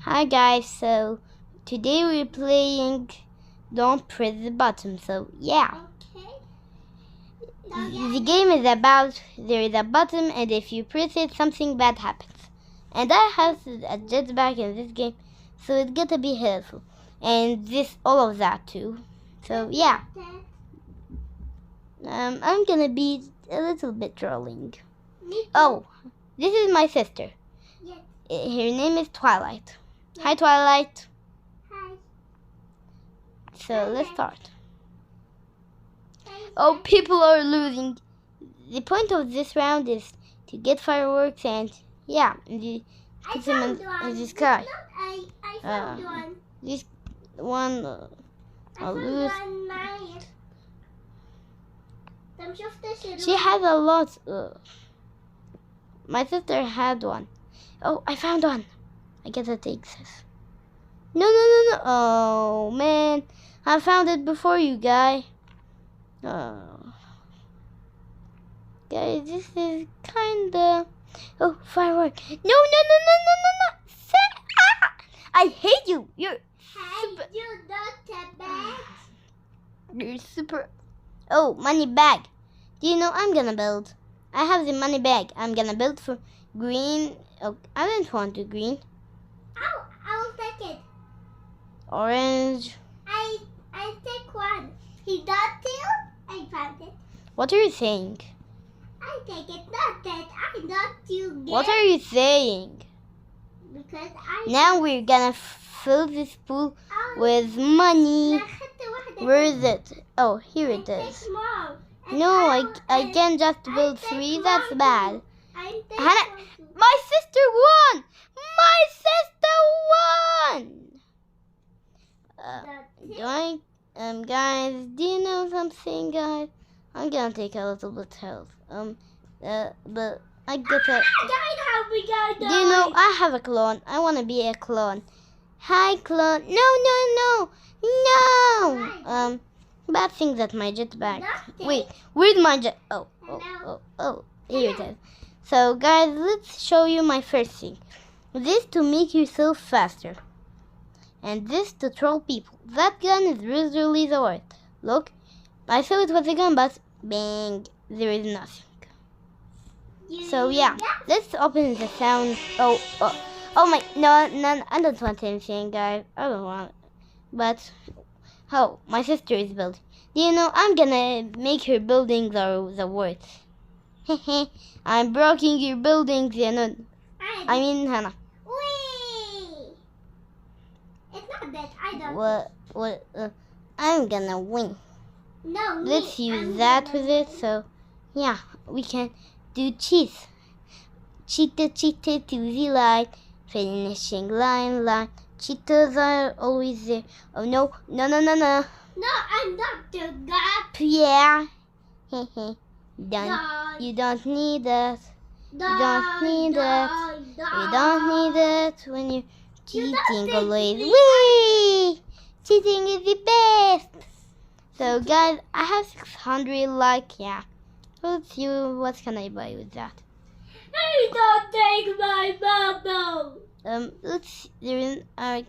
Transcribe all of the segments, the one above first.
Hi guys, so today we're playing Don't Press the Button. So yeah, the game is about there is a button and if you press it something bad happens. And I have a jetpack in this game, so it's gotta be helpful. And this all of that too. So yeah, I'm gonna be a little bit trolling. Oh, this is my sister. Her name is Twilight. Hi Twilight. Hi. So let's start. Oh, people are losing. The point of this round is to get fireworks and yeah, put them in the sky. I found one. This one I'll lose. She has a lot. My sister had one. Oh, I found one. I gotta take this. No. Oh, man. I found it before you, guy. Oh. Guys, this is kinda... Oh, firework. No. I hate you. You're super... You're super... Oh, money bag. Do you know I'm gonna build? I have the money bag. I'm gonna build for green. Oh, I don't want to green. I'll take it. Orange. I take one. He got two. I found it. What are you saying? I take it. Not that. I got you. What are you saying? Because I. Now we're gonna fill this pool with money. Where is it? Oh, here it is. No, I can't just build three. That's bad. Hannah, my sister won! My sister won! Guys, do you know something, guys? I'm gonna take a little bit health. But I gotta. Do you know I have a clone? I wanna be a clone. Hi, clone. No. Bad things at my jetpack. Wait, where's my jet? Oh, here it is. So, guys, let's show you my first thing. This to make yourself faster. And this to troll people. That gun is literally the worst. Look, I thought it was a gun, but bang, there is nothing. So yeah, let's open the sound. Oh my, no, I don't want anything, guys. I don't want it. But, oh, my sister is building. Do you know, I'm gonna make her buildings the worst. I'm breaking your buildings, you know. I mean, Hannah. Wee! It's not that I don't. What? I'm gonna win. No. Let's use that with it. So, yeah, we can do cheats. Cheated to the line. Finishing line. Cheaters are always there. Oh no. No, I'm Dr. Gap. Yeah. You don't need that. You don't need it when you're cheating always. Whee! Cheating is the best. So guys, I have 600 yeah. Let's see what can I buy with that. Hey, don't take my bubble. Let's see. I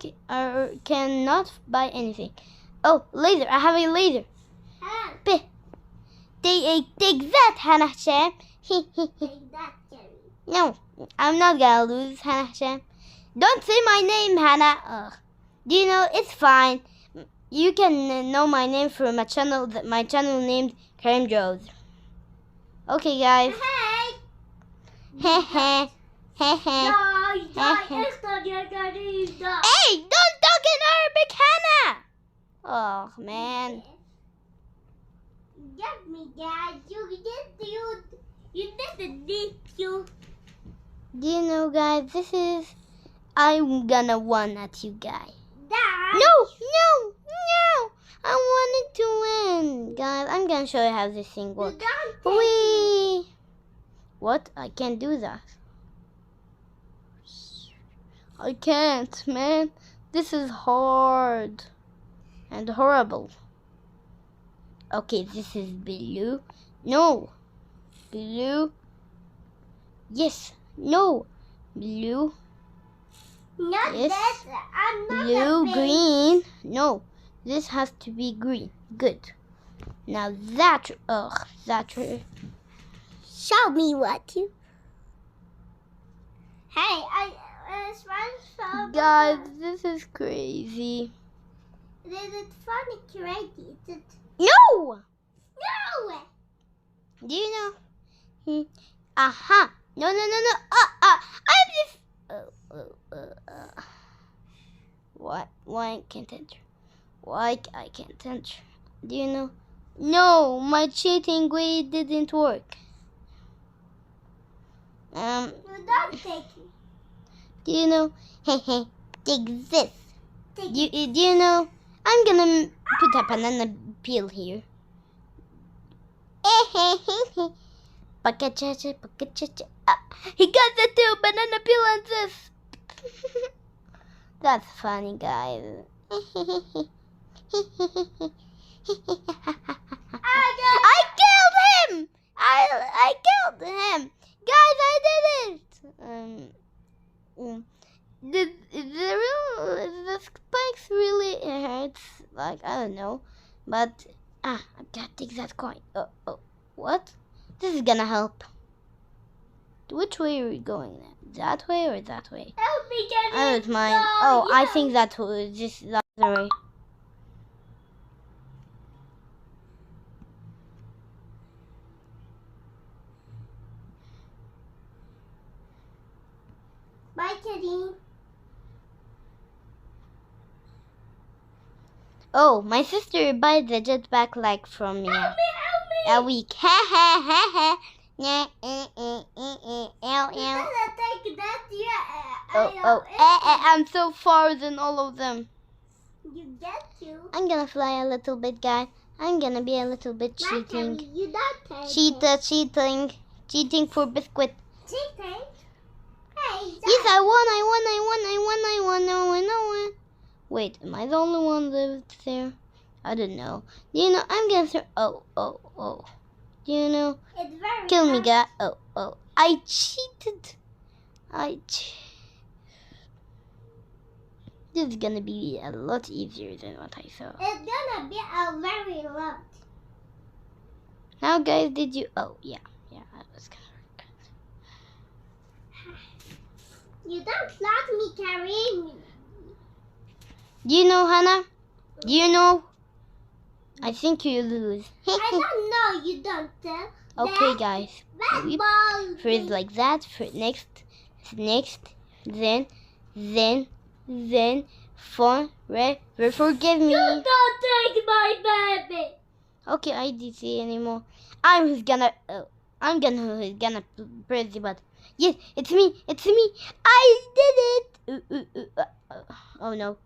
cannot buy anything. Oh, laser. I have a laser. Take that, Hannah Sham. Take that, Jerry. No, I'm not gonna lose, Hannah Sham. Don't say my name, Hannah. Ugh. Do you know, it's fine. You can know my name from my channel named Karim Joes. Okay, guys. Hey, don't talk in Arabic, Hannah. Oh, man. Get me, guys. You didn't need you. Do you know, guys, I'm gonna win at you guys. Dad. No. I wanted to win. Guys, I'm gonna show you how this thing works. Whee! What? I can't do that. I can't, man. This is hard and horrible. Okay, this is blue. No. Blue. Yes. No. Blue. Not Yes. that. I'm not a Blue, pig. green. No, this has to be green. Good. Now that. Show me what you. Hey, SpongeBob. Guys, this is crazy. Is it funny, crazy? Is it? No! No! Do you know? Aha! No. I'm just. What? Why can't enter? Why I can't enter? Do you know? No, my cheating way didn't work. You don't take it. Do you know? Hey, take this. Take Do you know? I'm gonna put a banana peel here. Pakachacha. He got the two banana peel and this. That's funny, guys. I killed him! I killed him! Guys, I did it! The spikes really hurts. Like, I don't know. But, I gotta take that coin. Oh, what? This is gonna help. Which way are we going now? That way or that way? Help me get I it. don't mind. No, Oh, you I don't. think that was just the other way. Bye, Kitty. Oh, my sister buys the jetpack like from me. Help me. A week. Ha. Nah, You gotta take that. I'm so far than all of them. You get to. I'm gonna fly a little bit, guys. I'm gonna be a little bit cheating. Kitty, you don't take it. Cheating for biscuit. Cheating? Hey, Yes, I won. Wait, am I the only one lived there? I don't know. Do you know, I'm gonna throw, oh. Do you know? it's very Kill me, hard. guy. Oh. I cheated. This is gonna be a lot easier than what I thought. It's gonna be a very lot. Now, guys, did you? Oh, yeah, I was gonna work. You don't let me carry me. Do you know, Hannah? Do you know? I think you lose. I don't know. You don't. Okay, guys. That We- ball. First like that. Next. Then. Forever. Forgive me. You don't take my baby. Okay, I didn't see anymore. I'm gonna press the button. Yes, it's me. I did it. Oh no.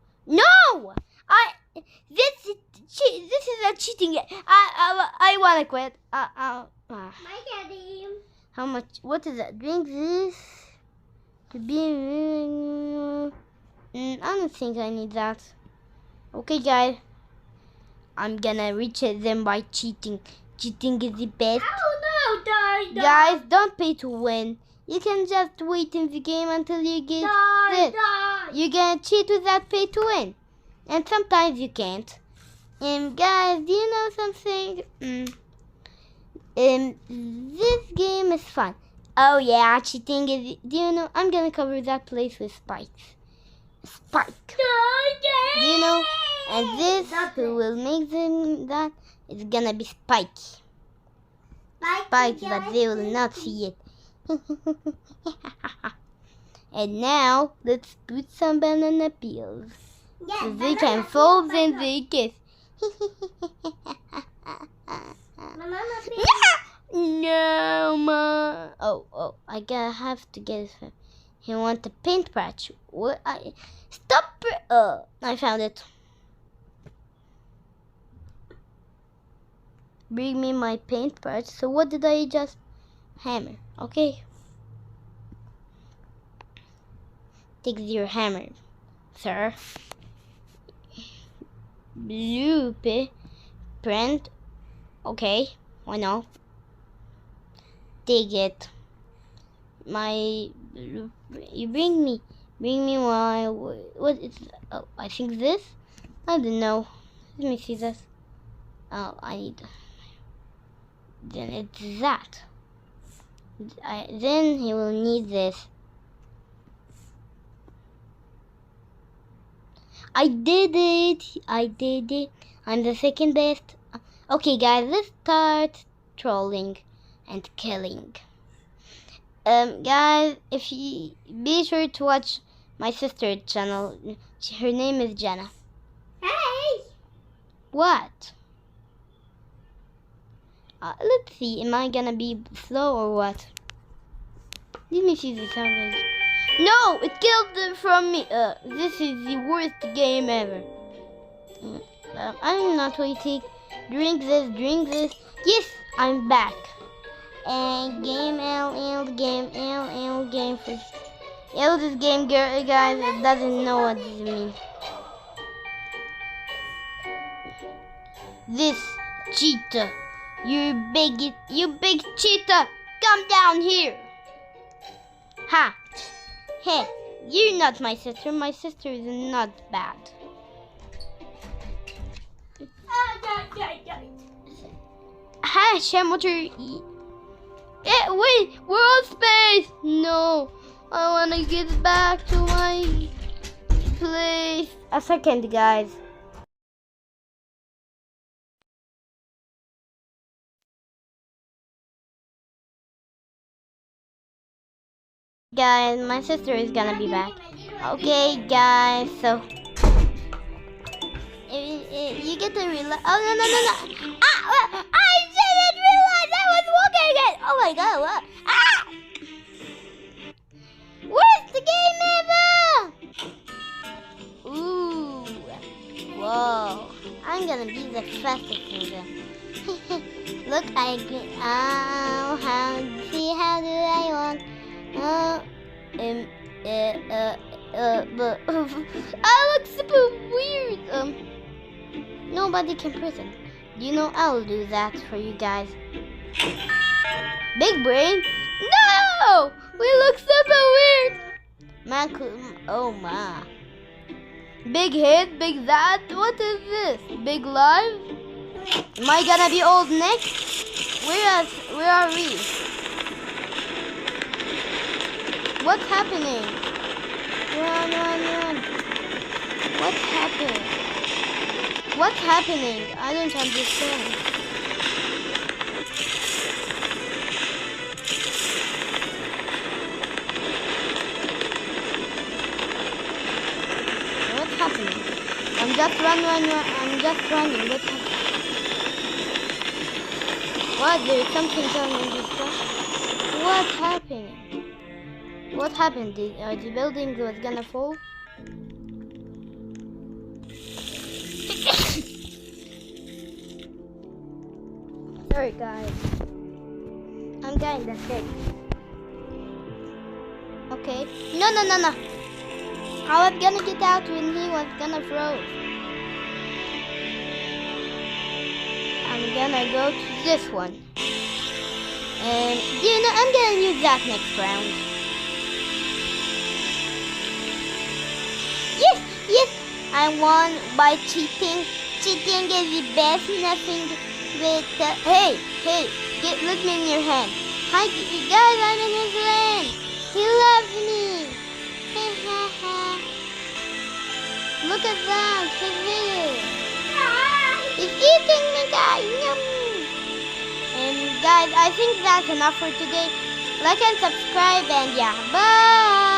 This is a cheating game. I wanna quit. My daddy. How much? What is that? Drink this. To be. I don't think I need that. Okay, guys. I'm gonna reach them by cheating. Cheating is the best. Oh no, die. Guys, don't pay to win. You can just wait in the game until you get this. Die. You can cheat without pay to win. And sometimes you can't. Guys, do you know something? This game is fun. Oh yeah, cheating is. Do you know? I'm gonna cover that place with spikes. Spike. Do you know? And this who will make them that is gonna be spiky. Spikes, but they will not see it. And now let's put some banana peels. So they can fold and they kiss. No, ma. Oh, I gotta have to get it. He want a paintbrush. What? Stop. I found it. Bring me my paintbrush. So what did I just hammer? Okay. Take your hammer, sir. Blue print. Okay, why not? Take it. You bring me Bring me why? What is? Oh, I think this. I don't know. Let me see this. Oh, I need. Then it's that. Then he will need this. I did it. I did it. I'm the second best. Okay, guys, let's start trolling and killing. Guys, if you be sure to watch my sister's channel. Her name is Jenna. Hey! What? Let's see. Am I gonna be slow or what? Let me see the sound. No, it killed them from me. This is the worst game ever. I'm not waiting. Drink this, drink this. Yes, I'm back. And game game first. This game, guys, it doesn't know what this means. This cheetah, you big cheetah, come down here. Ha! Hey, you're not my sister. My sister is not bad. Hi, Shem, what are you? Wait, we're on space. No, I want to get back to my place. A second, guys. Guys, my sister is gonna be back. Okay, guys, so you get to realize. Oh no! I didn't realize I was walking again. Oh my god! What? Where's the game ever? Ooh! Whoa! I'm gonna be the fastest in there. Look, how do I walk? But I look super weird. Nobody can present. You know, I'll do that for you guys. Big brain? No! We look super weird. Oh my. Big head, big that. What is this? Big live? Am I gonna be old next? Where are we? What's happening? Run. What's happening? What's happening? I don't understand. What's happening? I'm just running. I'm just running. What's happening? What? There's something going in this stuff? What's happening? What happened? The building was gonna fall? Sorry guys. I'm kinda sick. Okay. No. I was gonna get out when he was gonna froze. I'm gonna go to this one. And I'm gonna use that next round. Yes, I won by cheating. Cheating is the best. Nothing but hey, let me in your hand. Hi guys, I'm in his land. He loves me. Look at that, his video. He's eating me, guys. Yum. And guys, I think that's enough for today. Like and subscribe, and yeah, bye.